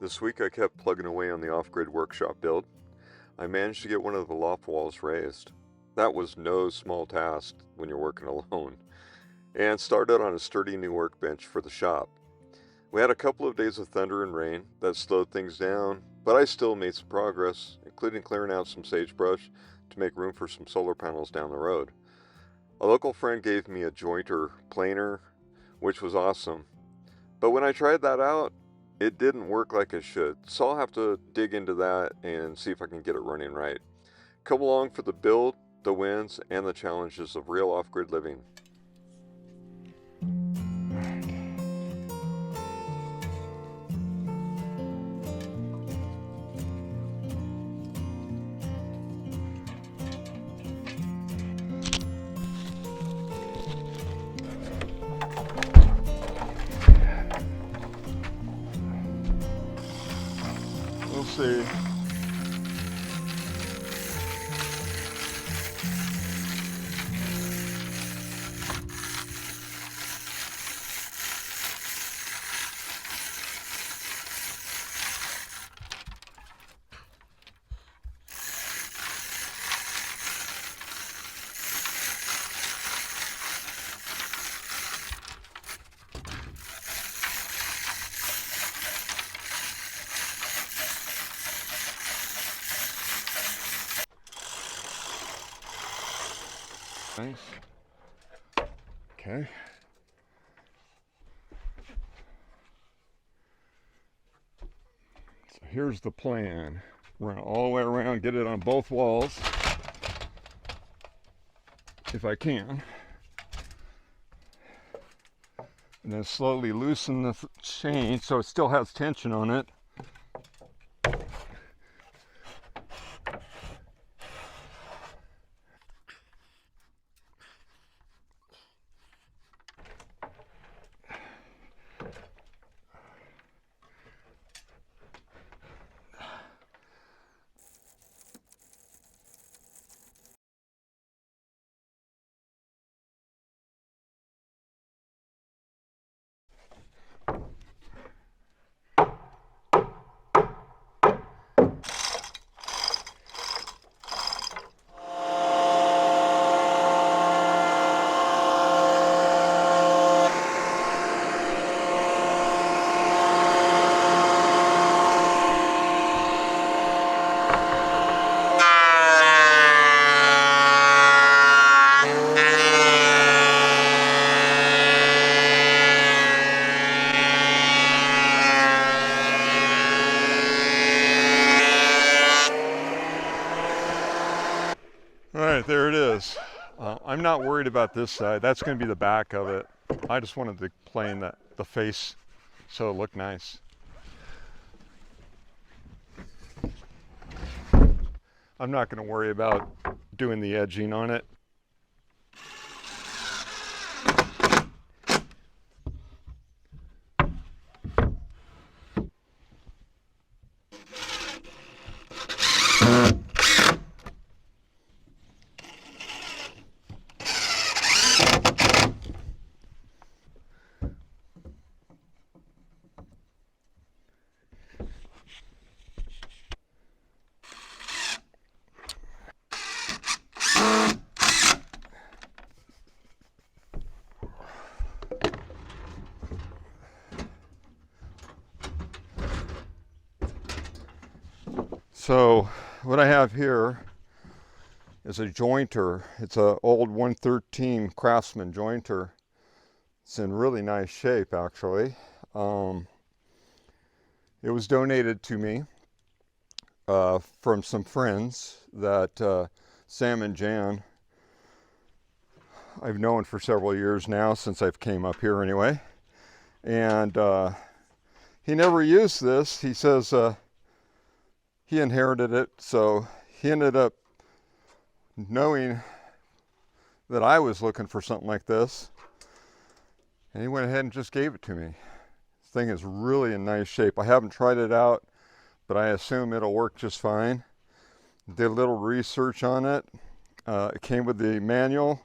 This week I kept plugging away on the off-grid workshop build. I managed to get one of the loft walls raised. That was no small task when you're working alone, and started on a sturdy new workbench for the shop. We had a couple of days of thunder and rain that slowed things down, but I still made some progress, including clearing out some sagebrush to make room for some solar panels down the road. A local friend gave me a jointer planer, which was awesome, but when I tried that out, it didn't work like it should, so I'll have to dig into that and see if I can get it running right. Come along for the build, the wins, and the challenges of real off-grid living. We'll see. Nice. Okay. So here's the plan. Run all the way around, get it on both walls, if I can. And then slowly loosen the chain so it still has tension on it. All right, there it is. I'm not worried about this side. That's going to be the back of it. I just wanted to plane the face so it looked nice. I'm not going to worry about doing the edging on it. So what I have here is a jointer. It's an old 113 Craftsman jointer. It's in really nice shape, actually. It was donated to me from some friends that Sam and Jan I've known for several years now, since I've came up here anyway. And he never used this. He says he inherited it, so he ended up knowing that I was looking for something like this, and he went ahead and just gave it to me. This thing is really in nice shape. I haven't tried it out, but I assume it'll work just fine. Did a little research on it. It came with the manual.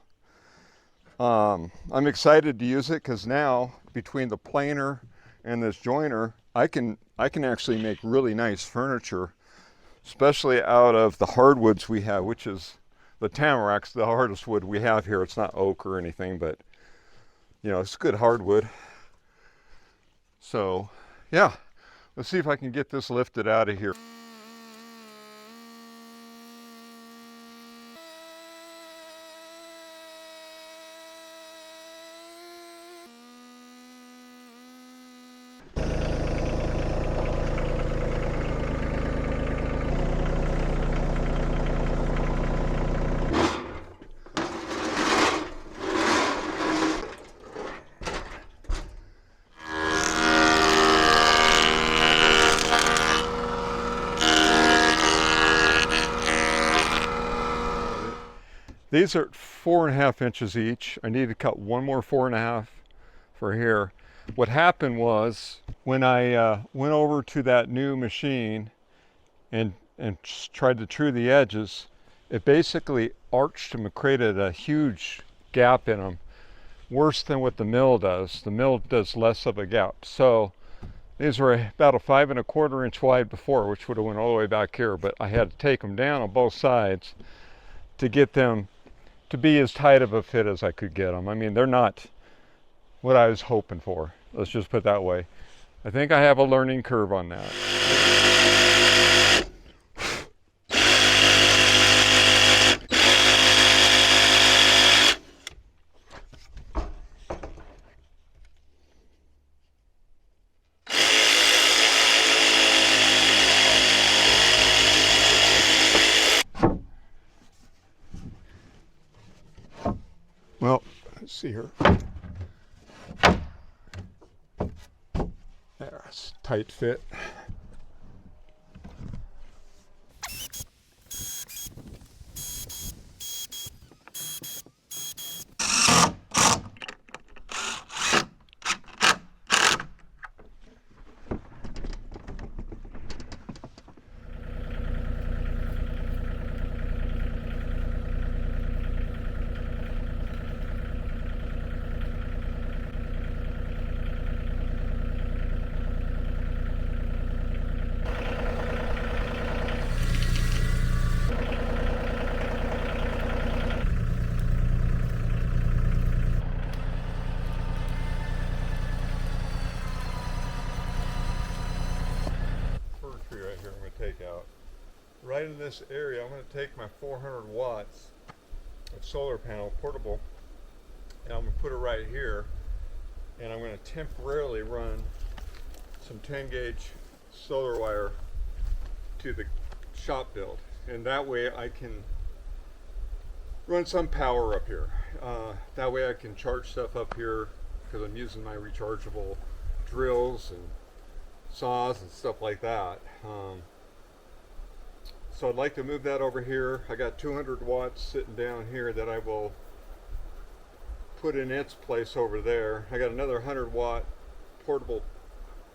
I'm excited to use it because now, between the planer and this joiner, I can I can actually make really nice furniture, especially out of the hardwoods we have, which is the tamarac's the hardest wood we have here. It's not oak or anything, but you know, it's good hardwood. So yeah, let's see if I can get this lifted out of here. These are 4.5 inches each. I need to cut one more 4.5 for here. What happened was when I went over to that new machine and tried to true the edges, it basically arched them and created a huge gap in them, worse than what the mill does. The mill does less of a gap. So these were about a 5.25 inch wide before, which would have went all the way back here, but I had to take them down on both sides to get them to be as tight of a fit as I could get them. I mean, they're not what I was hoping for. Let's just put it that way. I think I have a learning curve on that. Well, let's see here. There, it's a tight fit. Right here I'm going to take out. Right in this area I'm going to take my 400 watts of solar panel portable and I'm going to put it right here, and I'm going to temporarily run some 10 gauge solar wire to the shop build, and that way I can run some power up here. That way I can charge stuff up here because I'm using my rechargeable drills and saws and stuff like that. So I'd like to move that over here. I got 200 watts sitting down here that I will put in its place over there. I got another 100 watt portable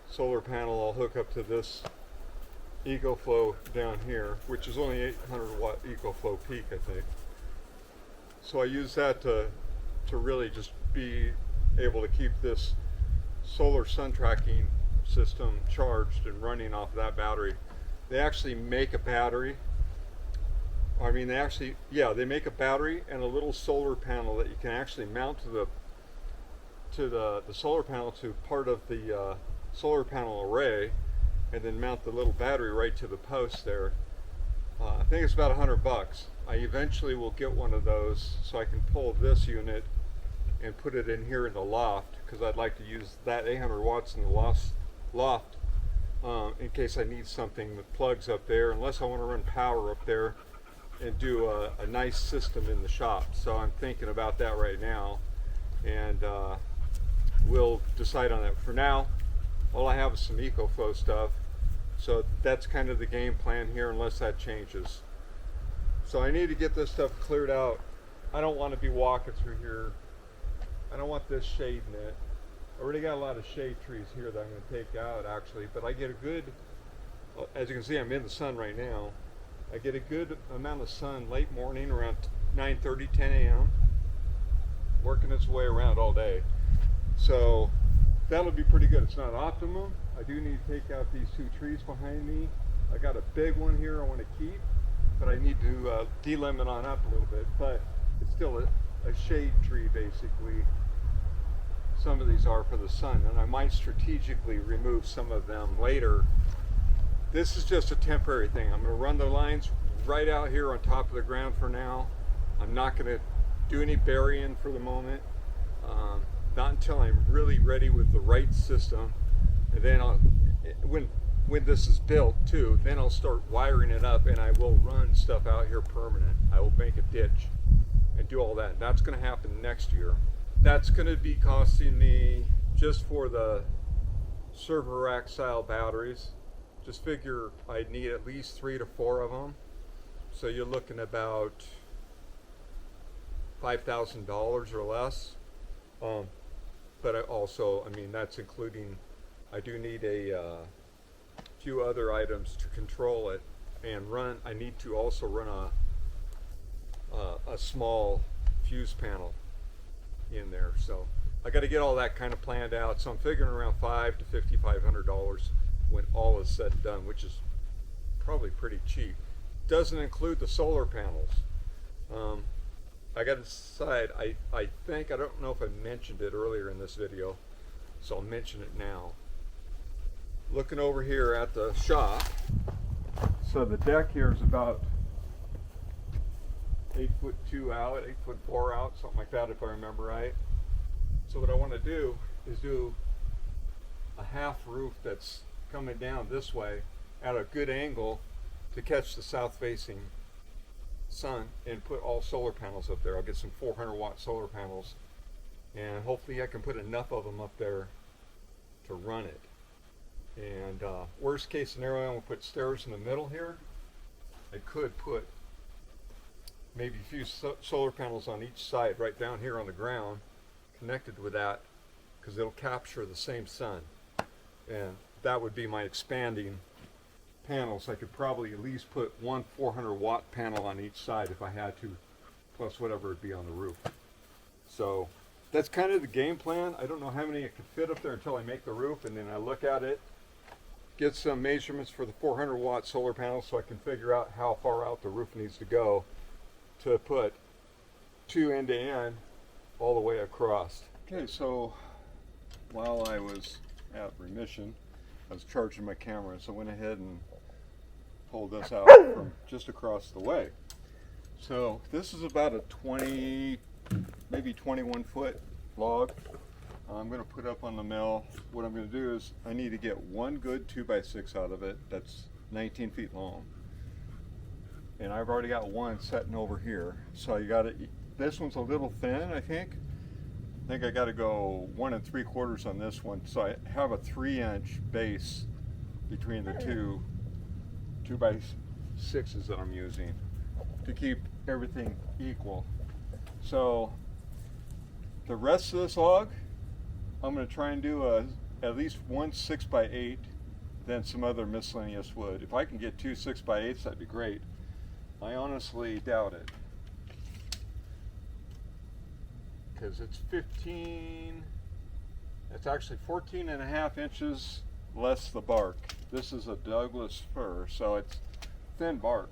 solar panel I'll hook up to this EcoFlow down here, which is only 800 watt EcoFlow peak, I think. So I use that to really just be able to keep this solar sun tracking system charged and running off of that battery. They actually make a battery. I mean, they make a battery and a little solar panel that you can actually mount to the solar panel, to part of the solar panel array, and then mount the little battery right to the post there. I think it's about $100. I eventually will get one of those so I can pull this unit and put it in here in the loft, because I'd like to use that 800 watts in the loft in case I need something with plugs up there, unless I want to run power up there and do a nice system in the shop. So I'm thinking about that right now, and we'll decide on that. For now, all I have is some EcoFlow stuff, so that's kind of the game plan here, unless that changes. So I need to get this stuff cleared out. I don't want to be walking through here. I don't want this shading it. I already got a lot of shade trees here that I'm going to take out actually, but I get a good, as you can see I'm in the sun right now, I get a good amount of sun late morning around 9:30, 10 a.m. working its way around all day. So that'll be pretty good. It's not optimum. I do need to take out these 2 trees behind me. I got a big one here I want to keep, but I need to delimit on up a little bit. But it's still a shade tree, basically. Some of these are for the sun, and I might strategically remove some of them later. This is just a temporary thing. I'm going to run the lines right out here on top of the ground for now. I'm not going to do any burying for the moment. Not until I'm really ready with the right system. And then when this is built too, then I'll start wiring it up, and I will run stuff out here permanent. I will make a ditch and do all that. That's going to happen next year. That's going to be costing me, just for the server rack style batteries, just figure I'd need at least 3 to 4 of them. So you're looking about $5,000 or less. But I mean, that's including, I do need a few other items to control it and run. I need to also run a small fuse panel in there. So I got to get all that kind of planned out. So I'm figuring around $500 to $5,500 when all is said and done, which is probably pretty cheap. Doesn't include the solar panels. I got to decide. I think, I don't know if I mentioned it earlier in this video, so I'll mention it now. Looking over here at the shop, so the deck here is about 8'2" out, 8'4" out, something like that if I remember right. So what I want to do is do a half roof that's coming down this way at a good angle to catch the south facing sun, and put all solar panels up there. I'll get some 400-watt solar panels, and hopefully I can put enough of them up there to run it. And worst case scenario, I'm going to put stairs in the middle here. I could put maybe a few solar panels on each side right down here on the ground connected with that, because it'll capture the same sun, and that would be my expanding panels. I could probably at least put one 400-watt panel on each side if I had to, plus whatever would be on the roof. So that's kind of the game plan. I don't know how many I could fit up there until I make the roof, and then I look at it, get some measurements for the 400-watt solar panels so I can figure out how far out the roof needs to go to put 2 end-to-end all the way across. Okay, so while I was at remission, I was charging my camera, so I went ahead and pulled this out from just across the way. So this is about a 20, maybe 21 foot log. I'm going to put up on the mill. What I'm going to do is I need to get one good 2x6 out of it that's 19 feet long. And I've already got one sitting over here. So you got it. This one's a little thin, I think. I got to go 1 3/4 on this one. So I have a 3-inch base between the 2x6s that I'm using to keep everything equal. So the rest of this log, I'm going to try and do at least one 6x8, then some other miscellaneous wood. If I can get 2 6x8s, that'd be great. I honestly doubt it, because it's 15, it's actually 14.5 inches less the bark. This is a Douglas fir, so it's thin bark.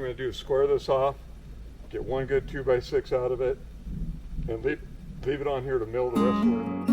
I'm going to do is square this off, get one good 2x6 out of it, and leave it on here to mill the rest of it.